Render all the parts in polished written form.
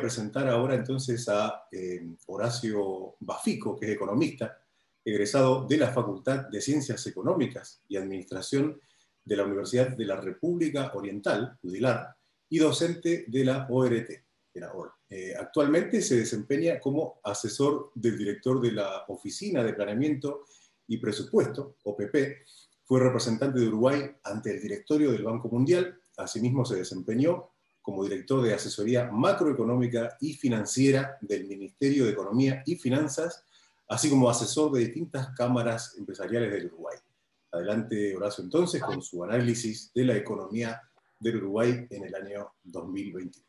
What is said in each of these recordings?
presentar ahora entonces a Horacio Bafico, que es economista, egresado de la Facultad de Ciencias Económicas y Administración de la Universidad de la República Oriental, UDILAR, y docente de la ORT, de la OR. Actualmente se desempeña como asesor del director de la Oficina de Planeamiento y Presupuesto, OPP. Fue representante de Uruguay ante el directorio del Banco Mundial. Asimismo se desempeñó como director de asesoría macroeconómica y financiera del Ministerio de Economía y Finanzas, así como asesor de distintas cámaras empresariales del Uruguay. Adelante, Horacio, entonces, con su análisis de la economía del Uruguay en el año 2021.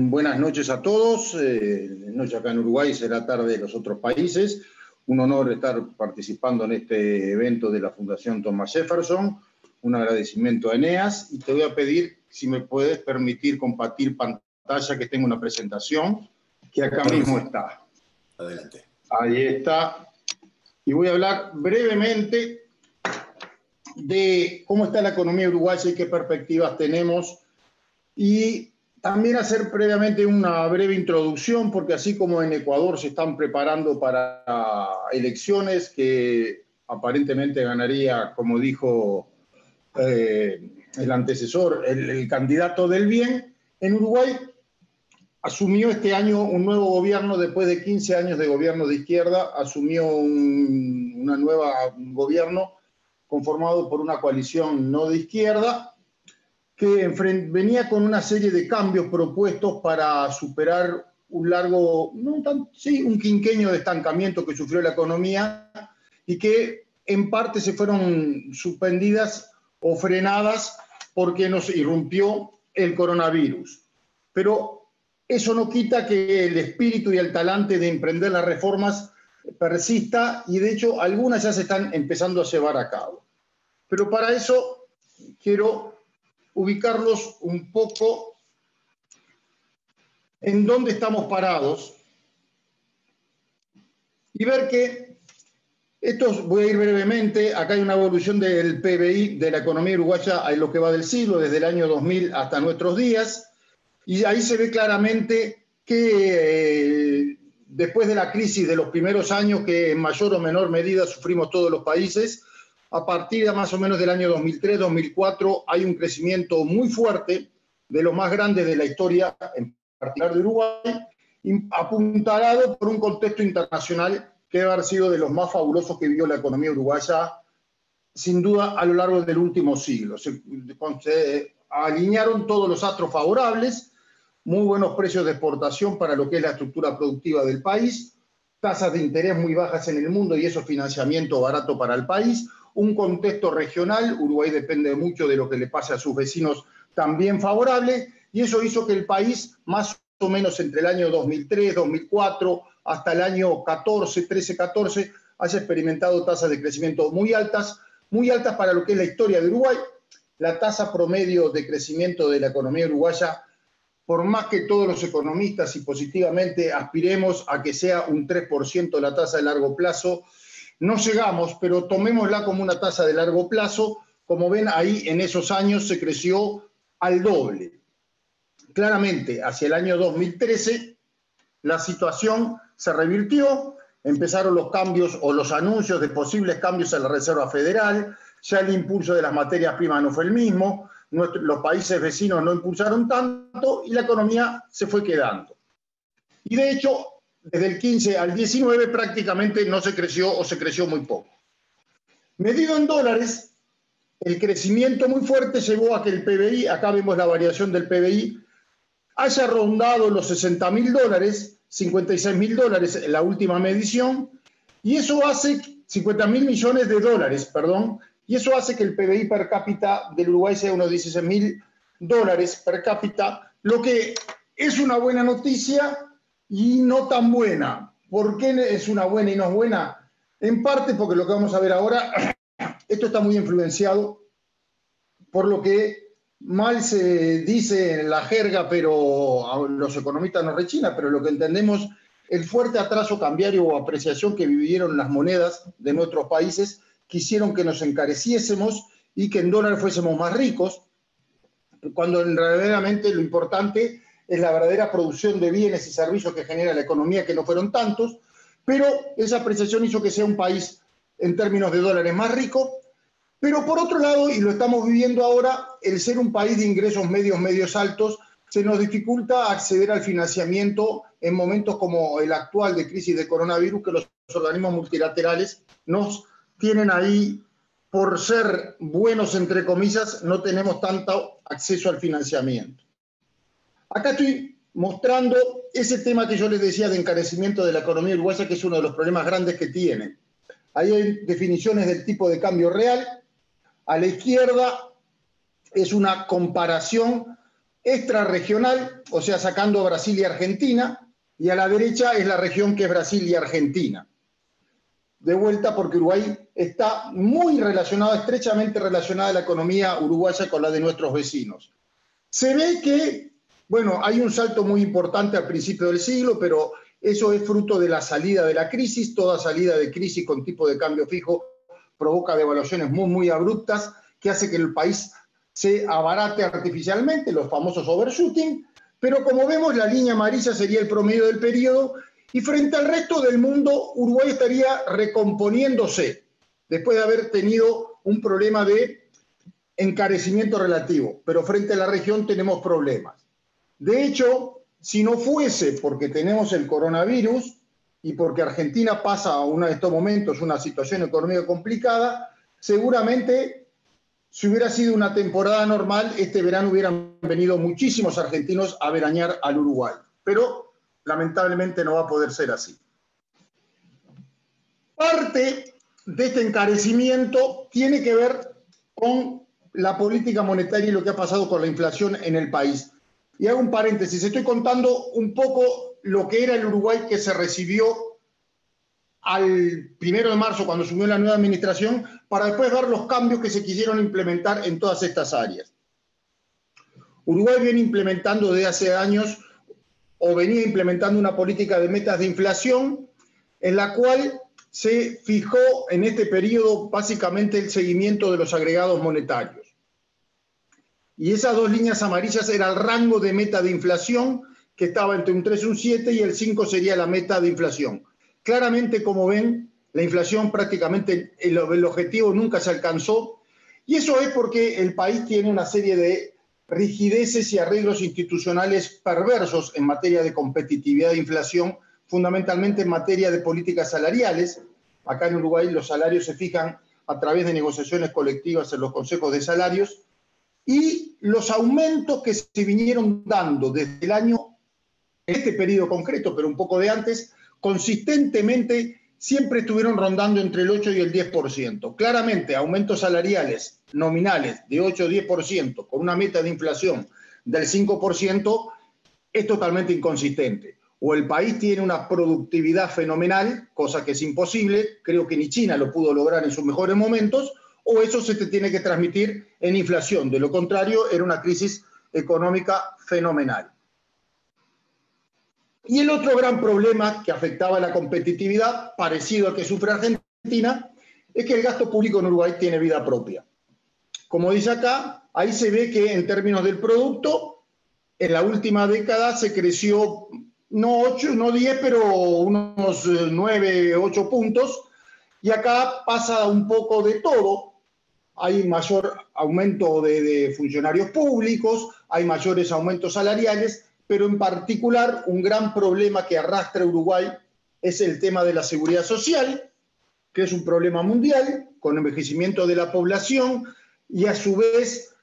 Buenas noches a todos. Noche acá en Uruguay, será tarde en los otros países. Un honor estar participando en este evento de la Fundación Thomas Jefferson. Un agradecimiento a Eneas. Y te voy a pedir si me puedes permitir compartir pantalla, que tengo una presentación que acá mismo está. Adelante. Ahí está. Y voy a hablar brevemente de cómo está la economía uruguaya y qué perspectivas tenemos. Y también hacer previamente una breve introducción, porque así como en Ecuador se están preparando para elecciones que aparentemente ganaría, como dijo el antecesor, el candidato del bien, en Uruguay asumió este año un nuevo gobierno. Después de 15 años de gobierno de izquierda, asumió un gobierno conformado por una coalición no de izquierda, que venía con una serie de cambios propuestos para superar un quinquenio de estancamiento que sufrió la economía y que en parte se fueron suspendidas o frenadas porque nos irrumpió el coronavirus. Pero eso no quita que el espíritu y el talante de emprender las reformas persista, y de hecho algunas ya se están empezando a llevar a cabo. Pero para eso quiero ubicarlos un poco en dónde estamos parados y ver que voy a ir brevemente. Acá hay una evolución del PBI de la economía uruguaya en lo que va del siglo, desde el año 2000 hasta nuestros días, y ahí se ve claramente que después de la crisis de los primeros años, que en mayor o menor medida sufrimos todos los países, a partir de más o menos del año 2003-2004 hay un crecimiento muy fuerte, de los más grandes de la historia, en particular de Uruguay, apuntalado por un contexto internacional que debe haber sido de los más fabulosos que vivió la economía uruguaya, sin duda, a lo largo del último siglo. Se alinearon todos los astros favorables, muy buenos precios de exportación para lo que es la estructura productiva del país, tasas de interés muy bajas en el mundo y eso financiamiento barato para el país, un contexto regional, Uruguay depende mucho de lo que le pase a sus vecinos, también favorable, y eso hizo que el país, más o menos entre el año 2003, 2004, hasta el año 13-14, haya experimentado tasas de crecimiento muy altas para lo que es la historia de Uruguay. La tasa promedio de crecimiento de la economía uruguaya, por más que todos los economistas y positivamente aspiremos a que sea un 3% la tasa de largo plazo, no llegamos, pero tomémosla como una tasa de largo plazo. Como ven ahí, en esos años se creció al doble. Claramente, hacia el año 2013, la situación se revirtió, empezaron los cambios o los anuncios de posibles cambios en la Reserva Federal, ya el impulso de las materias primas no fue el mismo, los países vecinos no impulsaron tanto y la economía se fue quedando. Y de hecho, desde el 15 al 19 prácticamente no se creció o se creció muy poco. Medido en dólares, el crecimiento muy fuerte llevó a que el PBI, acá vemos la variación del PBI, haya rondado los $60.000, $56.000 en la última medición, y eso hace $50.000 millones, perdón, y eso hace que el PBI per cápita del Uruguay sea unos $16.000 per cápita, lo que es una buena noticia y no tan buena. ¿Por qué es una buena y no es buena? En parte porque lo que vamos a ver ahora, esto está muy influenciado por lo que mal se dice en la jerga, pero los economistas nos rechinan, pero lo que entendemos, el fuerte atraso cambiario o apreciación que vivieron las monedas de nuestros países, que hicieron que nos encareciésemos y que en dólares fuésemos más ricos, cuando verdaderamente lo importante es la verdadera producción de bienes y servicios que genera la economía, que no fueron tantos, pero esa apreciación hizo que sea un país en términos de dólares más rico. Pero por otro lado, y lo estamos viviendo ahora, el ser un país de ingresos medios altos, se nos dificulta acceder al financiamiento en momentos como el actual de crisis de coronavirus, que los organismos multilaterales nos tienen ahí, por ser buenos, entre comillas, no tenemos tanto acceso al financiamiento. Acá estoy mostrando ese tema que yo les decía de encarecimiento de la economía uruguaya, que es uno de los problemas grandes que tiene. Ahí hay definiciones del tipo de cambio real. A la izquierda es una comparación extrarregional, o sea, sacando Brasil y Argentina, y a la derecha es la región que es Brasil y Argentina. De vuelta, porque Uruguay está muy relacionada, estrechamente relacionada a la economía uruguaya con la de nuestros vecinos. Se ve que, bueno, hay un salto muy importante al principio del siglo, pero eso es fruto de la salida de la crisis. Toda salida de crisis con tipo de cambio fijo provoca devaluaciones muy abruptas, que hace que el país se abarate artificialmente, los famosos overshooting, pero como vemos, la línea amarilla sería el promedio del periodo, y frente al resto del mundo, Uruguay estaría recomponiéndose, después de haber tenido un problema de encarecimiento relativo, pero frente a la región tenemos problemas. De hecho, si no fuese porque tenemos el coronavirus y porque Argentina pasa a uno de estos momentos una situación económica complicada, seguramente, si hubiera sido una temporada normal, este verano hubieran venido muchísimos argentinos a veranear al Uruguay. Pero lamentablemente no va a poder ser así. Parte de este encarecimiento tiene que ver con la política monetaria y lo que ha pasado con la inflación en el país. Y hago un paréntesis, estoy contando un poco lo que era el Uruguay que se recibió al 1 de marzo, cuando asumió la nueva administración, para después ver los cambios que se quisieron implementar en todas estas áreas. Uruguay viene implementando desde hace años, o venía implementando una política de metas de inflación, en la cual se fijó en este periodo básicamente el seguimiento de los agregados monetarios. Y esas dos líneas amarillas era el rango de meta de inflación, que estaba entre un 3 y un 7, y el 5 sería la meta de inflación. Claramente, como ven, la inflación prácticamente, el objetivo nunca se alcanzó, y eso es porque el país tiene una serie de rigideces y arreglos institucionales perversos en materia de competitividad e inflación, fundamentalmente en materia de políticas salariales. Acá en Uruguay los salarios se fijan a través de negociaciones colectivas en los consejos de salarios, y los aumentos que se vinieron dando desde el año, en este periodo concreto, pero un poco de antes, consistentemente siempre estuvieron rondando entre el 8 y el 10%. Claramente, aumentos salariales nominales de 8 o 10% con una meta de inflación del 5% es totalmente inconsistente. O el país tiene una productividad fenomenal, cosa que es imposible, creo que ni China lo pudo lograr en sus mejores momentos, o eso se te tiene que transmitir en inflación. De lo contrario, era una crisis económica fenomenal. Y el otro gran problema que afectaba a la competitividad, parecido al que sufre Argentina, es que el gasto público en Uruguay tiene vida propia. Como dice acá, ahí se ve que en términos del producto, en la última década se creció, no 8, no 10, pero unos 9, 8 puntos, y acá pasa un poco de todo. Hay mayor aumento de funcionarios públicos, hay mayores aumentos salariales, pero en particular un gran problema que arrastra Uruguay es el tema de la seguridad social, que es un problema mundial, con envejecimiento de la población, y a su vez,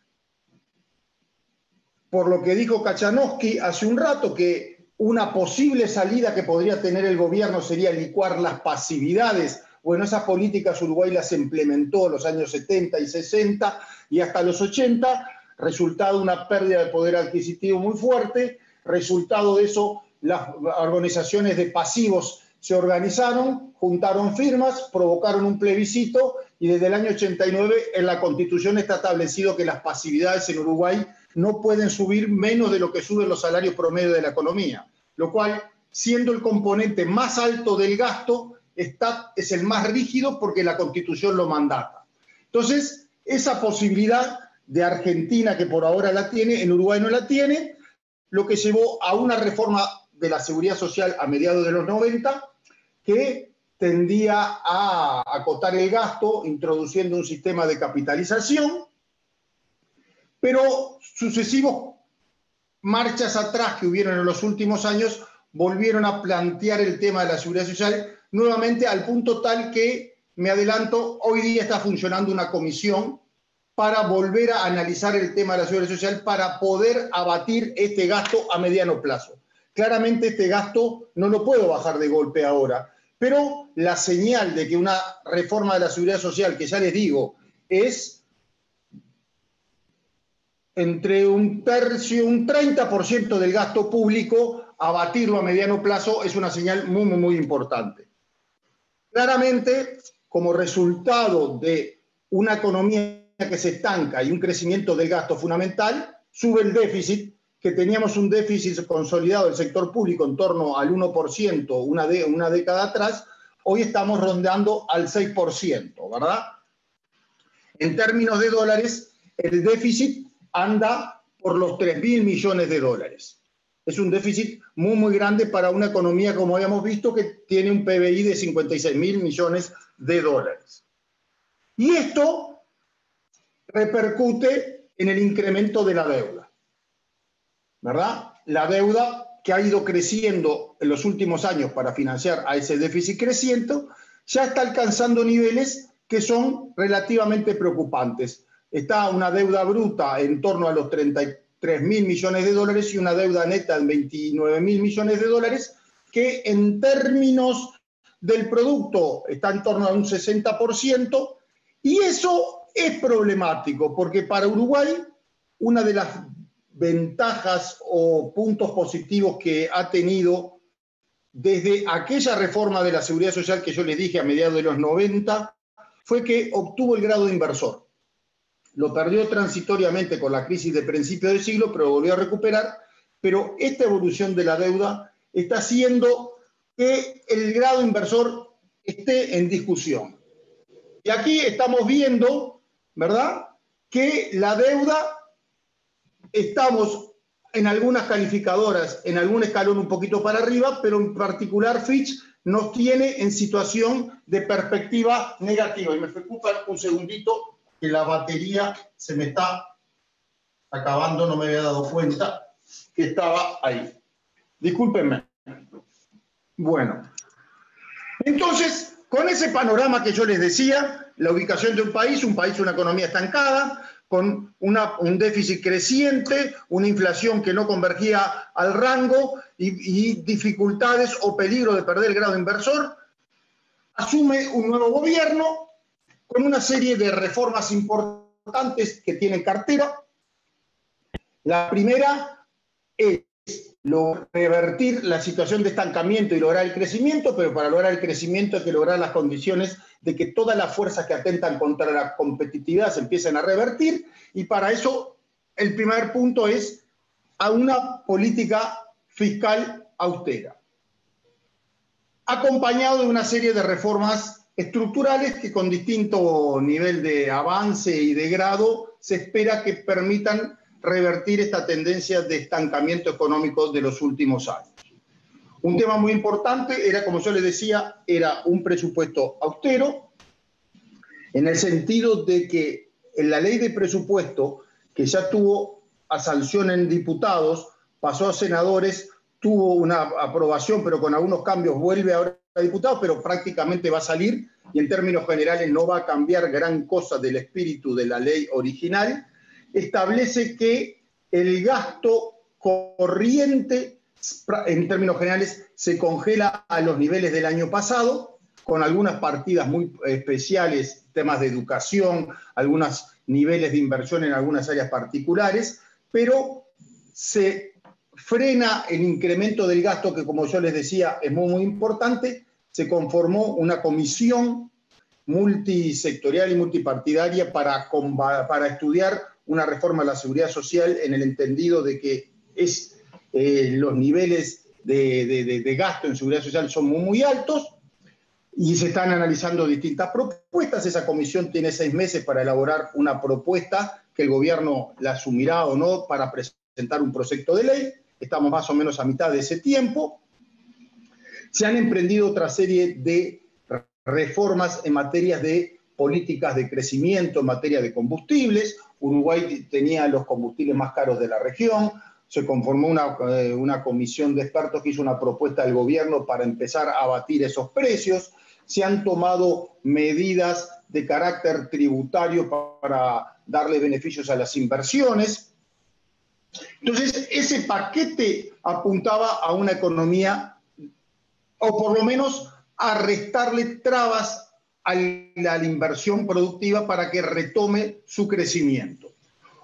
por lo que dijo Kachanowski hace un rato, que una posible salida que podría tener el gobierno sería licuar las pasividades. Bueno, esas políticas Uruguay las implementó en los años 70 y 60 y hasta los 80, resultado una pérdida de poder adquisitivo muy fuerte. Resultado de eso, las organizaciones de pasivos se organizaron, juntaron firmas, provocaron un plebiscito y desde el año 89 en la Constitución está establecido que las pasividades en Uruguay no pueden subir menos de lo que suben los salarios promedio de la economía, lo cual, siendo el componente más alto del gasto, es el más rígido porque la Constitución lo mandata. Entonces, esa posibilidad de Argentina, que por ahora la tiene, en Uruguay no la tiene, lo que llevó a una reforma de la seguridad social a mediados de los 90 que tendía a acotar el gasto, introduciendo un sistema de capitalización, pero sucesivos marchas atrás que hubieron en los últimos años volvieron a plantear el tema de la seguridad social nuevamente, al punto tal que, me adelanto, hoy día está funcionando una comisión para volver a analizar el tema de la seguridad social para poder abatir este gasto a mediano plazo. Claramente este gasto no lo puedo bajar de golpe ahora, pero la señal de que una reforma de la seguridad social, que ya les digo, es entre un tercio, un 30% del gasto público, abatirlo a mediano plazo es una señal muy, muy, muy importante. Claramente, como resultado de una economía que se estanca y un crecimiento del gasto fundamental, sube el déficit, que teníamos un déficit consolidado del sector público en torno al 1% una década atrás, hoy estamos rondando al 6%, ¿verdad? En términos de dólares, el déficit anda por los 3.000 millones de dólares. Es un déficit muy, muy grande para una economía, como habíamos visto, que tiene un PBI de 56.000 millones de dólares. Y esto repercute en el incremento de la deuda, ¿verdad? La deuda que ha ido creciendo en los últimos años para financiar a ese déficit creciente, ya está alcanzando niveles que son relativamente preocupantes. Está una deuda bruta en torno a los 33.000 millones de dólares y una deuda neta en 29.000 millones de dólares, que en términos del producto está en torno a un 60%, y eso es problemático, porque para Uruguay una de las ventajas o puntos positivos que ha tenido desde aquella reforma de la seguridad social que yo les dije a mediados de los 90, fue que obtuvo el grado de inversor. Lo perdió transitoriamente con la crisis de principio del siglo, pero volvió a recuperar. Pero esta evolución de la deuda está haciendo que el grado inversor esté en discusión. Y aquí estamos viendo, ¿verdad?, que la deuda, estamos en algunas calificadoras, en algún escalón un poquito para arriba, pero en particular Fitch nos tiene en situación de perspectiva negativa. Y me preocupa un segundito, que la batería se me está acabando, no me había dado cuenta que estaba ahí. Discúlpenme. Bueno, entonces, con ese panorama que yo les decía, la ubicación de un país, una economía estancada, con un déficit creciente, una inflación que no convergía al rango y dificultades o peligro de perder el grado inversor, asume un nuevo gobierno con una serie de reformas importantes que tiene en cartera. La primera es revertir la situación de estancamiento y lograr el crecimiento, pero para lograr el crecimiento hay que lograr las condiciones de que todas las fuerzas que atentan contra la competitividad se empiecen a revertir, y para eso el primer punto es a una política fiscal austera, acompañado de una serie de reformas estructurales que con distinto nivel de avance y de grado se espera que permitan revertir esta tendencia de estancamiento económico de los últimos años. Un tema muy importante era, como yo les decía, era un presupuesto austero, en el sentido de que en la ley de presupuesto, que ya tuvo a sanción en diputados, pasó a senadores, tuvo una aprobación, pero con algunos cambios vuelve ahora a diputados, pero prácticamente va a salir, y en términos generales no va a cambiar gran cosa del espíritu de la ley original. Establece que el gasto corriente, en términos generales, se congela a los niveles del año pasado, con algunas partidas muy especiales, temas de educación, algunos niveles de inversión en algunas áreas particulares, pero se frena el incremento del gasto, que como yo les decía es muy, muy importante. Se conformó una comisión multisectorial y multipartidaria para estudiar una reforma a la seguridad social, en el entendido de que los niveles de gasto en seguridad social son muy, muy altos, y se están analizando distintas propuestas. Esa comisión tiene 6 meses para elaborar una propuesta que el gobierno la asumirá o no para presentar un proyecto de ley. estamos más o menos a mitad de ese tiempo. Se han emprendido otra serie de reformas en materia de políticas de crecimiento, en materia de combustibles. Uruguay tenía los combustibles más caros de la región. Se conformó una comisión de expertos que hizo una propuesta al gobierno para empezar a abatir esos precios. Se han tomado medidas de carácter tributario para darle beneficios a las inversiones. Entonces, ese paquete apuntaba a una economía, o por lo menos a restarle trabas a la inversión productiva para que retome su crecimiento.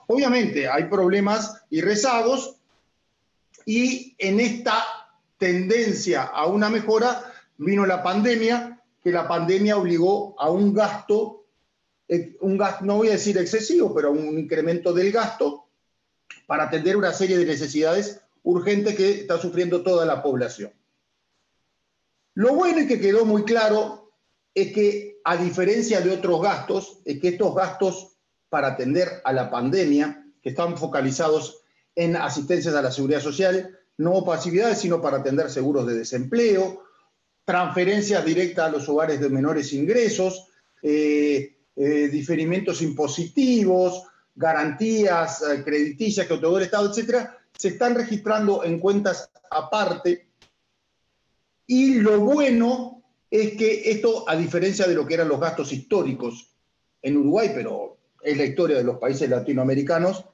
Obviamente hay problemas y rezagos, y en esta tendencia a una mejora vino la pandemia, que la pandemia obligó a un gasto, no voy a decir excesivo, pero a un incremento del gasto para atender una serie de necesidades urgentes que está sufriendo toda la población. Lo bueno y que quedó muy claro es que, a diferencia de otros gastos, es que estos gastos para atender a la pandemia, que están focalizados en asistencias a la seguridad social, no pasividades, sino para atender seguros de desempleo, transferencias directas a los hogares de menores ingresos, diferimientos impositivos, garantías crediticias que otorgó el Estado, etcétera, se están registrando en cuentas aparte. Y lo bueno es que esto, a diferencia de lo que eran los gastos históricos en Uruguay, pero es la historia de los países latinoamericanos,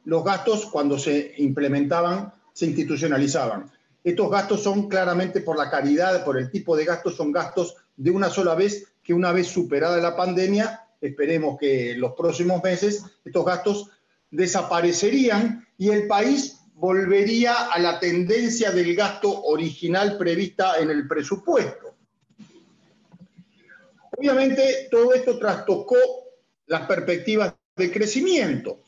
los gastos cuando se implementaban se institucionalizaban. Estos gastos son claramente por la caridad, por el tipo de gastos, son gastos de una sola vez, que una vez superada la pandemia, esperemos que en los próximos meses estos gastos desaparecerían y el país volvería a la tendencia del gasto original prevista en el presupuesto. Obviamente todo esto trastocó las perspectivas de crecimiento.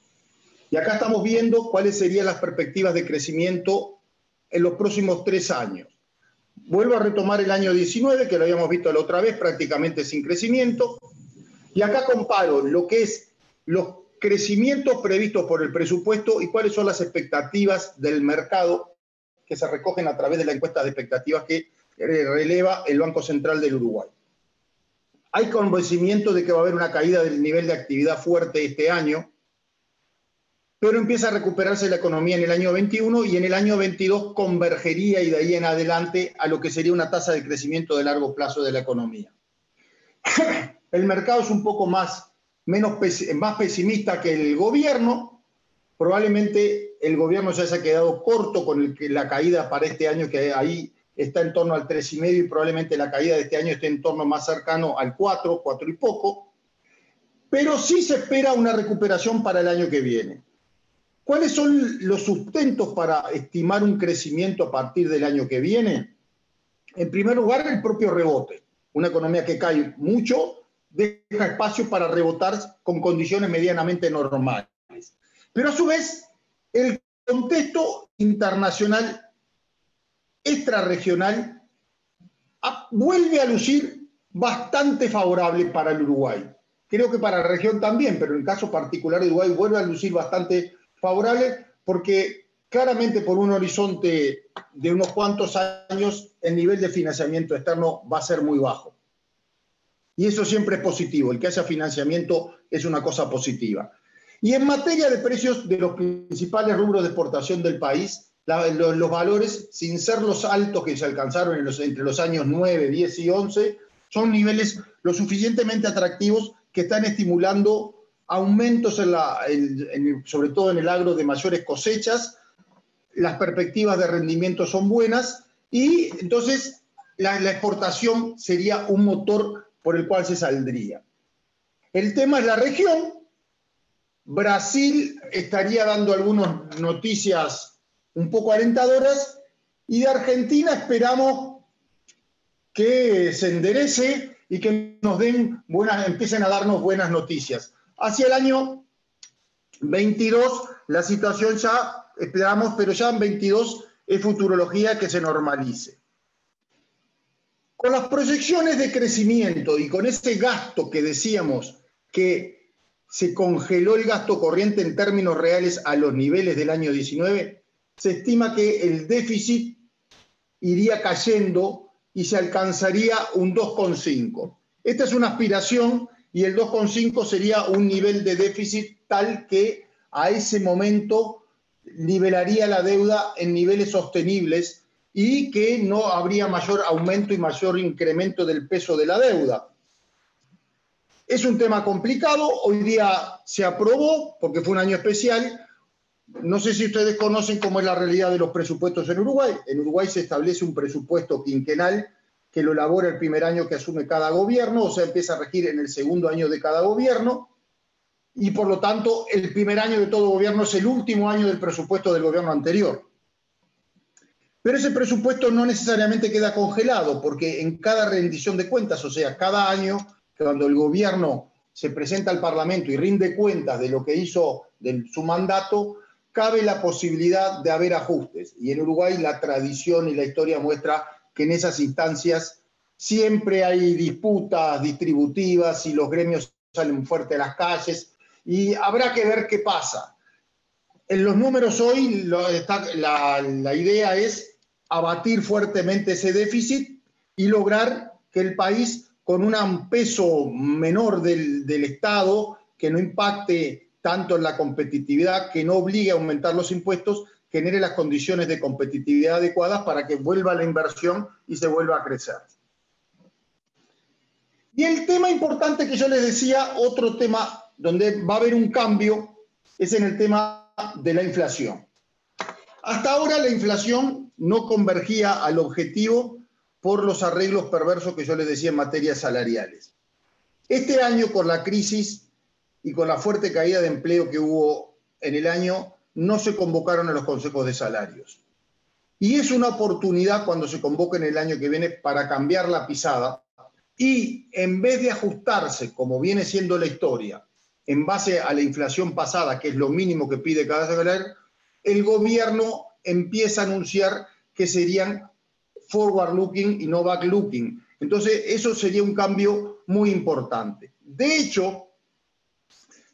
Y acá estamos viendo cuáles serían las perspectivas de crecimiento en los próximos 3 años. Vuelvo a retomar el año 19, que lo habíamos visto la otra vez, prácticamente sin crecimiento. Y acá comparo lo que es los crecimientos previstos por el presupuesto y cuáles son las expectativas del mercado que se recogen a través de la encuesta de expectativas que releva el Banco Central del Uruguay. Hay convencimiento de que va a haber una caída del nivel de actividad fuerte este año, pero empieza a recuperarse la economía en el año 21 y en el año 22 convergería y de ahí en adelante a lo que sería una tasa de crecimiento de largo plazo de la economía. El mercado es un poco más pesimista que el gobierno. Probablemente el gobierno se haya quedado corto con la caída para este año, que ahí está en torno al 3,5, y probablemente la caída de este año esté en torno más cercano al 4 y poco. Pero sí se espera una recuperación para el año que viene. ¿Cuáles son los sustentos para estimar un crecimiento a partir del año que viene? En primer lugar, el propio rebote. Una economía que cae mucho deja espacio para rebotar con condiciones medianamente normales. Pero a su vez, el contexto internacional, extrarregional, vuelve a lucir bastante favorable para el Uruguay. Creo que para la región también, pero en el caso particular de Uruguay vuelve a lucir bastante favorable porque claramente por un horizonte de unos cuantos años el nivel de financiamiento externo va a ser muy bajo. Y eso siempre es positivo, el que haya financiamiento es una cosa positiva. Y en materia de precios de los principales rubros de exportación del país, los valores, sin ser los altos que se alcanzaron entre los años 9, 10 y 11, son niveles lo suficientemente atractivos que están estimulando aumentos sobre todo en el agro de mayores cosechas. Las perspectivas de rendimiento son buenas y entonces la exportación sería un motor por el cual se saldría. El tema es la región. Brasil estaría dando algunas noticias un poco alentadoras y de Argentina esperamos que se enderece y que empiecen a darnos buenas noticias. Hacia el año 22 la situación ya esperamos, pero ya en 22 es futurología que se normalice. Con las proyecciones de crecimiento y con ese gasto que decíamos que se congeló el gasto corriente en términos reales a los niveles del año 19, se estima que el déficit iría cayendo y se alcanzaría un 2,5. Esta es una aspiración y el 2,5 sería un nivel de déficit tal que a ese momento nivelaría la deuda en niveles sostenibles y que no habría mayor aumento y mayor incremento del peso de la deuda. Es un tema complicado, hoy día se aprobó porque fue un año especial. No sé si ustedes conocen cómo es la realidad de los presupuestos en Uruguay. En Uruguay se establece un presupuesto quinquenal que lo elabora el primer año que asume cada gobierno, o sea, empieza a regir en el segundo año de cada gobierno, y por lo tanto el primer año de todo gobierno es el último año del presupuesto del gobierno anterior. Pero ese presupuesto no necesariamente queda congelado, porque en cada rendición de cuentas, o sea, cada año, cuando el gobierno se presenta al Parlamento y rinde cuentas de lo que hizo de su mandato, cabe la posibilidad de haber ajustes. Y en Uruguay la tradición y la historia muestra que en esas instancias siempre hay disputas distributivas y los gremios salen fuerte a las calles y habrá que ver qué pasa. En los números hoy la idea es abatir fuertemente ese déficit y lograr que el país, con un peso menor del Estado, que no impacte tanto en la competitividad, que no obligue a aumentar los impuestos, genere las condiciones de competitividad adecuadas para que vuelva la inversión y se vuelva a crecer. Y el tema importante que yo les decía, otro tema donde va a haber un cambio, es en el tema de la inflación. Hasta ahora la inflación no convergía al objetivo por los arreglos perversos que yo les decía en materias salariales. Este año, con la crisis y con la fuerte caída de empleo que hubo en el año, no se convocaron a los consejos de salarios. Y es una oportunidad cuando se convoque en el año que viene para cambiar la pisada y en vez de ajustarse, como viene siendo la historia, en base a la inflación pasada, que es lo mínimo que pide cada salario, el gobierno empieza a anunciar que serían forward-looking y no back-looking. Entonces, eso sería un cambio muy importante. De hecho,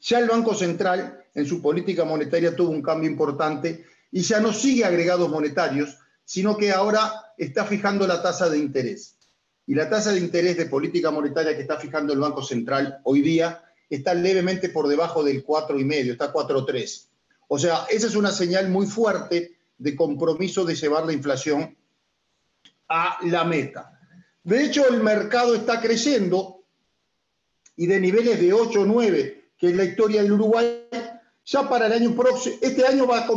ya el Banco Central en su política monetaria tuvo un cambio importante y ya no sigue agregados monetarios, sino que ahora está fijando la tasa de interés. Y la tasa de interés de política monetaria que está fijando el Banco Central hoy día está levemente por debajo del 4,5, está 4,3. O sea, esa es una señal muy fuerte de compromiso de llevar la inflación a la meta. De hecho, el mercado está creciendo y de niveles de 8 o 9, que es la historia del Uruguay, ya para el año próximo, este año va a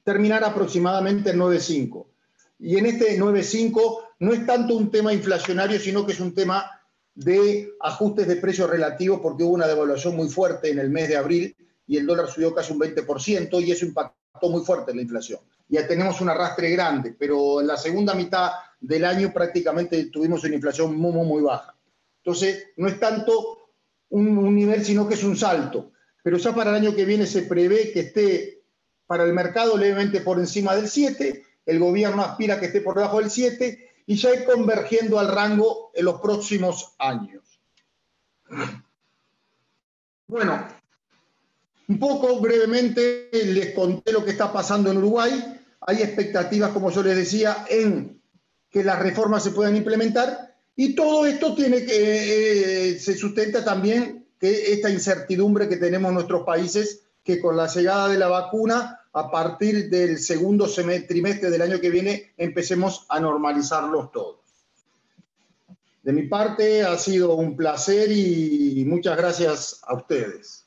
terminar aproximadamente en 9,5. Y en este 9,5 no es tanto un tema inflacionario, sino que es un tema de ajustes de precios relativos, porque hubo una devaluación muy fuerte en el mes de abril y el dólar subió casi un 20% y eso impactó muy fuerte en la inflación. Ya tenemos un arrastre grande, pero en la segunda mitad del año prácticamente tuvimos una inflación muy, muy, muy baja. Entonces, no es tanto un nivel, sino que es un salto. Pero ya para el año que viene se prevé que esté para el mercado levemente por encima del 7, el gobierno aspira a que esté por debajo del 7 y ya ir convergiendo al rango en los próximos años. Bueno, un poco brevemente les conté lo que está pasando en Uruguay. Hay expectativas, como yo les decía, en que las reformas se puedan implementar y todo esto tiene que, se sustenta también que esta incertidumbre que tenemos en nuestros países, que con la llegada de la vacuna, a partir del segundo trimestre del año que viene, empecemos a normalizarlos todos. De mi parte ha sido un placer y muchas gracias a ustedes.